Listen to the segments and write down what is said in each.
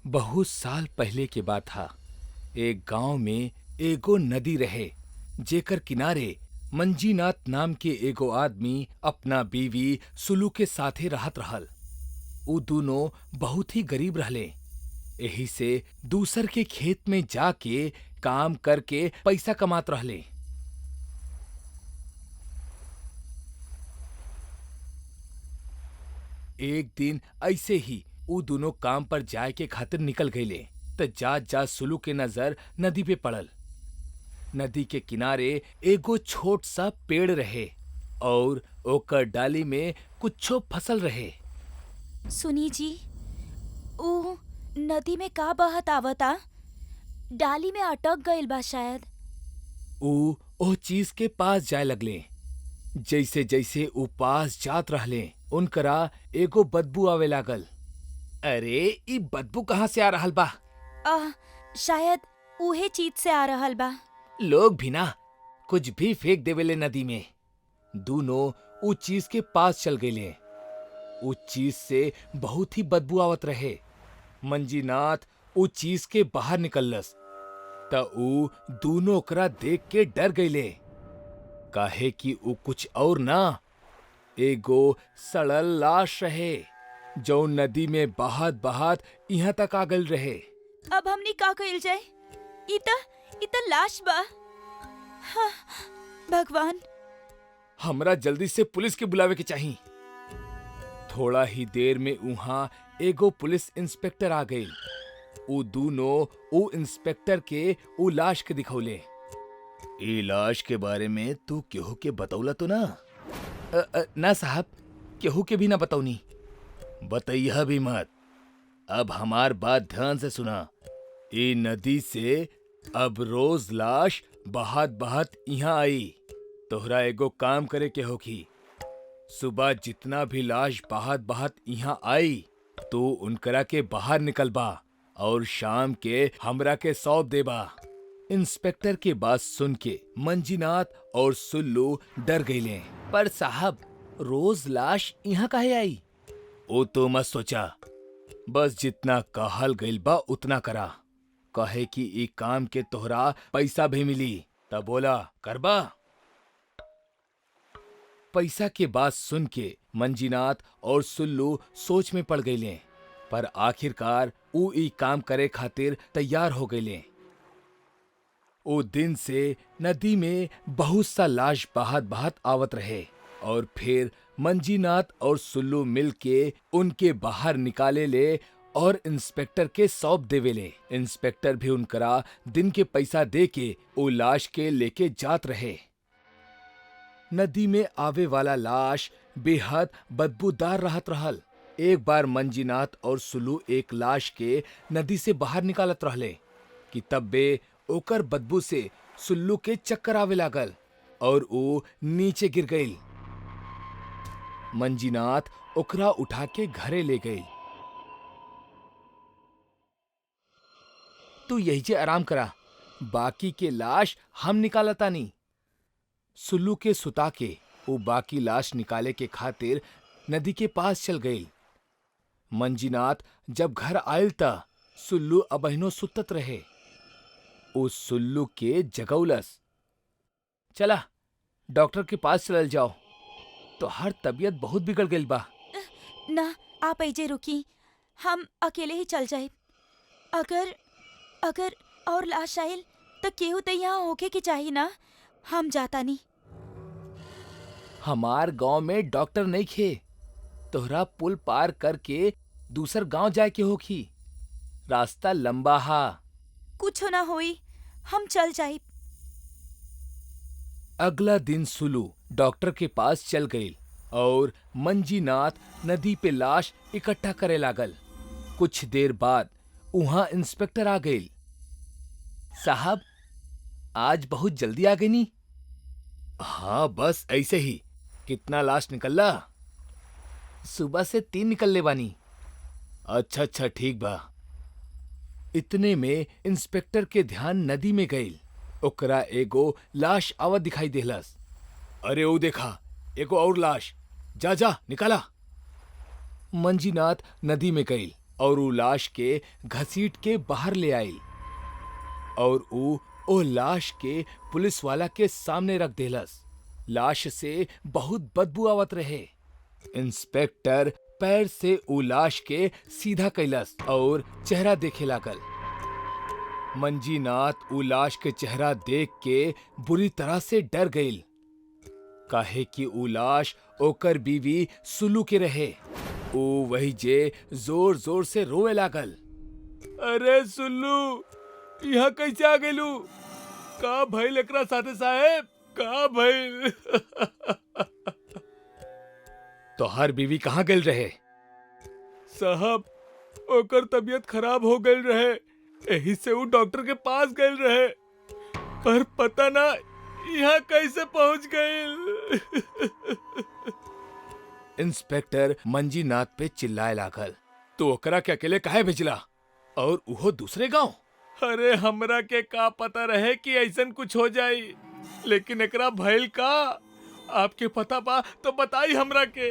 बहुत साल पहले के बात था। एक गांव में एगो नदी रहे जेकर किनारे मंजीनाथ नाम के एगो आदमी अपना बीवी सुलू के साथे रहत रहल। उ दोनों बहुत ही गरीब रहले। एही से दूसर के खेत में जाके काम करके पैसा कमात रहले। एक दिन ऐसे ही उ दोनों काम पर जाए के खातिर निकल गईले त जात जात सुलू के नजर नदी पे पड़ल। नदी के किनारे एगो छोट सा पेड़ रहे और ओकर डाली में कुछो फसल रहे। सुनी जी, ऊ नदी में का बहत आवता? डाली में अटक गइल बा शायद। ऊ ओह चीज के पास जाए लगले। जैसे जैसे ऊ पास जात रहले उनकरा एगो बदबू आवे लागल। अरे ई बदबू कहाँ से आ रहल बा? शायद उहे चीज से आ रहल बा। लोग भी ना कुछ भी फेंक देवेले नदी में। दोनों ऊ चीज के पास चल गईले। ऊ चीज से बहुत ही बदबू आवत रहे। मंजीनाथ ऊ चीज के बाहर निकललस त ऊ दोनों ओकरा देख के डर गईले। काहे कि ऊ कुछ और ना एगो सड़ल लाश रहे जो नदी में बहात बहात यहाँ तक आ गइल रहे। अब हमनी का कइल जाए? इ त लाश बा। हाँ, भगवान। हमरा जल्दी से पुलिस के बुलावे के चाही। थोड़ा ही देर में वहाँ एगो पुलिस इंस्पेक्टर आ गई। ऊ दोनों ऊ इंस्पेक्टर के ऊ लाश के दिखौले। ई लाश के बारे में तू केहू के बतौला तो ना? ना साहब, केहू के भी ना बतौनी। बतैया भी मत। अब हमार बात ध्यान से सुना। ई नदी से अब रोज लाश बहात बहात यहाँ आई। तोहरा एगो काम करे के होखी। सुबह जितना भी लाश बहात बहात यहाँ आई तो उनकरा के बाहर निकलबा और शाम के हमरा के सौंप देबा। इंस्पेक्टर के बात सुन के मंजीनाथ और सुल्लू डर गईले। पर साहब, रोज लाश यहाँ काहे आई? ओ तो मत सोचा, बस जितना कहल गइल बा उतना करा। कहे कि ई काम के तोहरा पैसा भी मिली। तब बोला करबा? पैसा के बात सुन के मंजीनाथ और सुल्लू सोच में पड़ गईले। पर आखिरकार ऊ ई काम करे खातिर तैयार हो गईले। ओ दिन से नदी में बहुत सा लाश बहात बहात आवत रहे और फिर मंजीनाथ और सुल्लू मिल के उनके बाहर निकाले ले और इंस्पेक्टर के सौंप देवेले। इंस्पेक्टर भी उनकरा दिन के पैसा दे के ओ लाश के लेके जात रहे। नदी में आवे वाला लाश बेहद बदबूदार रहत रहल। एक बार मंजीनाथ और सुल्लू एक लाश के नदी से बाहर निकालत रहले कि तब्बे ओकर बदबू से सुल्लू के चक्कर आवे लागल और वो नीचे गिर गई। मंजीनाथ ओकरा उठा के घरे ले गई। तू यही जे आराम करा, बाकी के लाश हम निकालतानी। सुल्लू के सुता के वो बाकी लाश निकाले के खातिर नदी के पास चल गई। मंजीनाथ जब घर आयल ता सुल्लू अबहिनो सुतत रहे। उस सुल्लू के जगौलस। चला डॉक्टर के पास चलल जाओ, तो हर तबीयत बहुत बिगड़ गई बा। ना, आप ऐजे रुकी, हम अकेले ही चल जाए। अगर और लाश आइल तो केहू तो यहाँ होके के चाहिए ना। हम जाता नहीं। हमार गांव में डॉक्टर नहीं खे। तोहरा पुल पार करके दूसर गांव जाए के होखी। रास्ता लंबा हा। कुछ ना होई, हम चल जाए। अगला दिन सुलू डॉक्टर के पास चल गई और मंजीनाथ नदी पे लाश इकट्ठा करे लागल। कुछ देर बाद वहां इंस्पेक्टर आ गई। साहब, आज बहुत जल्दी आ गई नी? हाँ, बस ऐसे ही। कितना लाश निकलला? सुबह से 3 निकलले बानी। अच्छा अच्छा, ठीक बा। इतने में इंस्पेक्टर के ध्यान नदी में गई। ओकरा एगो लाश आवत दिखाई देहलस। अरे ओ देखा, एगो और लाश। जा जा निकाला। मंजीनाथ नदी में गई और ऊ लाश के घसीट के बाहर ले आइल और ओ लाश के पुलिस वाला के सामने रख देलस। लाश से बहुत बदबू आवत रहे। इंस्पेक्टर पैर से ऊ लाश के सीधा कैलस और चेहरा देखे लागल। मंजीनाथ ऊ लाश के चेहरा देख के बुरी तरह से डर गईल, काहे कि ऊ लाश ओकर बीवी सुलू के रहे। ऊ वही जे जोर जोर से रोए लागल। अरे सुल्लू, यहाँ कैसे आ गइलू? का भइल एकरा साथे साहेब? का भइल? तोहार बीवी कहाँ गइल रहे? साहब, ओकर तबीयत खराब हो गइल रहे, एही से ऊ डॉक्टर के पास गइल रहे, पर पता ना यहाँ कैसे पहुंच गइल। इंस्पेक्टर मंजीनाथ पे चिल्लाए लागल। तो ओकरा के अकेले काहे भेजला, और उहो दूसरे गांव? अरे हमरा के का पता रहे कि ऐसन कुछ हो जाई, लेकिन एकरा भइल का? आपके पता बा तो बताई हमरा के।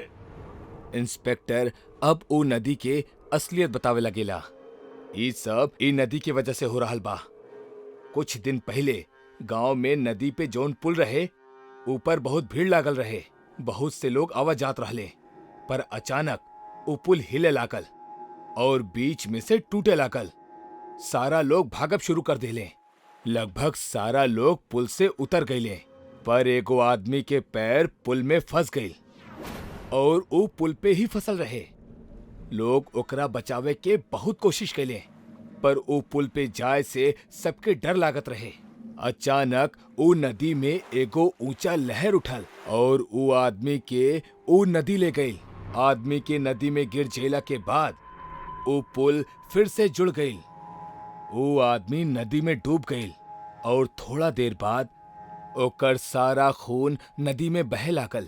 इंस्पेक्टर अब ओ नदी के असलियत बतावे लगेला। ई सब ई नदी के वजह से हो रहल बा। कुछ दिन पहले गांव में नदी पे जौन पुल रहे, ऊपर बहुत भीड़ लागल रहे। बहुत से लोग आवा जात रहले, पर अचानक वो पुल हिले लागल और बीच में से टूटे लागल। सारा लोग भागब शुरू कर देले। लगभग सारा लोग पुल से उतर गईले, पर एगो आदमी के पैर पुल में फंस गई और वो पुल पे ही फसल रहे। लोग ओकरा बचावे के बहुत कोशिश कैले, पर वो पुल पे जाए से सबके डर लागत रहे। अचानक वो नदी में एगो ऊंचा लहर उठल और वो आदमी के वो नदी ले गई। आदमी के नदी में गिर जेला के बाद वो पुल फिर से जुड़ गई। वो आदमी नदी में डूब गई और थोड़ा देर बाद ओकर सारा खून नदी में बहे लागल।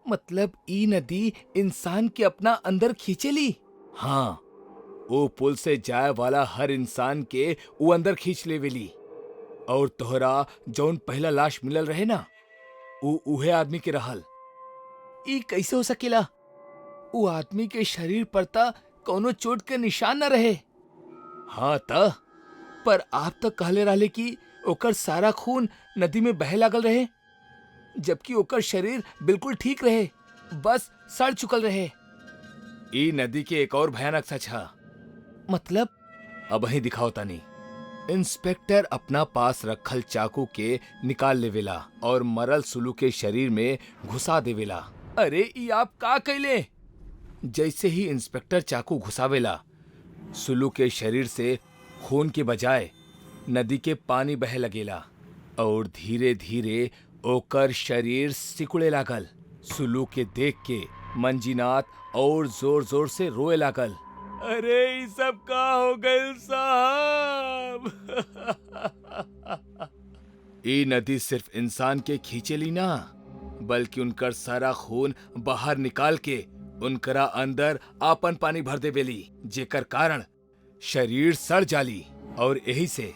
मतलब ई नदी इंसान के अपना अंदर खींचेली। हाँ, वो पुल से जाए वाला हर इंसान के वो अंदर खींच लेवेली। और तोहरा जौन पहला लाश मिलल रहे ना, वो उहे आदमी के रहल। ई कैसे हो सकेला? वो आदमी के शरीर पर ता कोनो चोट के निशान न रहे। हाँ त, पर आप तो कहले रहले कि ओकर सारा खून नदी में बहे लागल रहे, जबकि ओकर शरीर बिल्कुल ठीक रहे, बस सड़ चुकल रहे। ई नदी के एक और भयानक सच है। मतलब? अब ही दिखाओ तानी। इंस्पेक्टर अपना पास रखल चाकू के निकाल लेवेला और मरल सुलू के शरीर में घुसा देवेला। अरे ई आप का कैले? जैसे ही इंस्पेक्टर चाकू घुसावेला, सुलू के शरीर से खून के बजाय नदी के पानी बहे लगेला और धीरे धीरे ओकर शरीर सिकुड़े लागल। सुलू के देख के मंजीनाथ और जोर जोर से रोए लागल। अरे ये सब का हो गइल साहब? ये नदी सिर्फ इंसान के खींचेली ना, बल्कि उनकर सारा खून बाहर निकाल के उनकरा अंदर आपन पानी भर देवेली, जेकर कारण शरीर सड़ जाली। और यही से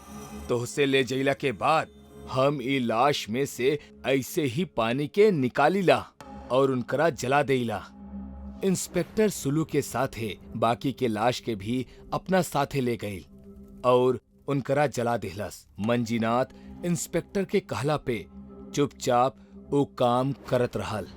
तोहसे ले जइला के बाद हम ई लाश में से ऐसे ही पानी के निकालीला और उनकरा जला देला। इंस्पेक्टर सुलू के साथे बाकी के लाश के भी अपना साथे ले गई और उनकरा जला देहलस। मंजीनाथ इंस्पेक्टर के कहला पे चुपचाप वो काम करत रहल।